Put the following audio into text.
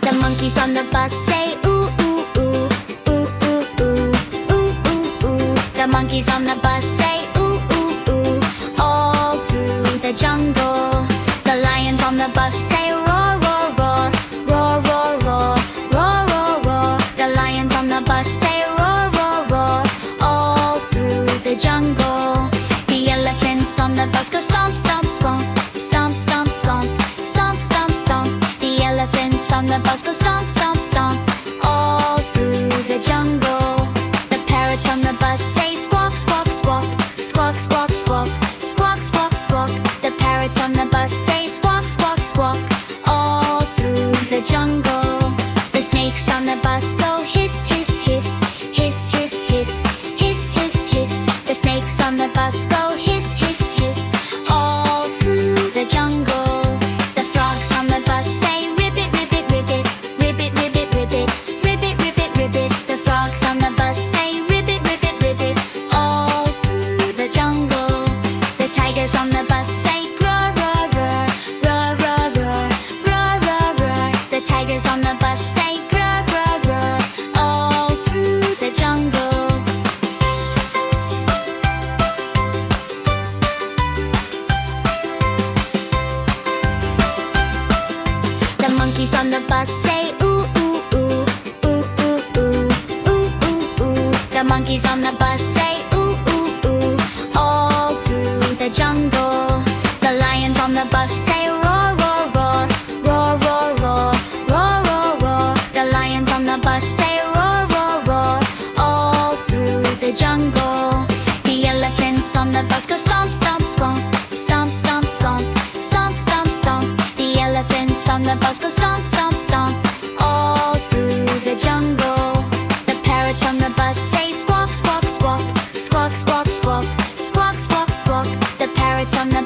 The monkeys on the bus say ooh, ooh, ooh, ooh, ooh, ooh, ooh, ooh, ooh. The monkeys on the bus say ooh, ooh, ooh, all through the jungle. The lions on the bus say roar, roar, roar, roar, roar, roar, roar, roar, roar. The lions on the bus say roar, roar, roar, all through the jungle. The elephants on the bus go stomp, stomp, stomp, stomp, stomp, stomp, stomp, stomp, stomp. The elephants on the bus go stomp, stomp, stomp, all through the jungle. The parrots on the bus say squawk, squawk, squawk, squawk, squawk, squawk, squawk, squawk, squawk. The parrots on the bus say squawk, squawk, squawk, all through the jungle. The snakes on the bus go hiss, hiss, hiss, hiss, hiss, hiss, hiss, hiss, hiss. The snakes on the bus go hiss, hiss, hiss, all through the jungle. The frogs on the bus say ribbit, ribbit, ribbit, ribbit, ribbit, ribbit, ribbit, ribbit, ribbit. The frogs on the bus say ribbit, ribbit, ribbit, all through the jungle. The tigers on the bus say roar, roar, roar, roar, roar, roar, roar, roar, roar. The tigers on the bus say roar, roar, roar, all through the jungle. The monkeys on the bus say ooh, ooh, ooh, ooh, ooh, ooh, ooh, ooh, ooh. The monkeys on the bus say ooh, ooh, ooh, all through the jungle. The lions on the bus say roar, roar, roar, roar, roar, roar, roar, roar, roar. The lions on the bus say roar, roar, roar, all through the jungle. The elephants on the bus go stomp, stomp, stomp, stomp, stomp, stomp, stomp, stomp, stomp. The elephants on the bus go stomp, stomp, stomp, all through the jungle. The parrots on the bus say squawk, squawk, squawk, squawk, squawk, squawk, squawk, squawk, squawk. The parrots on the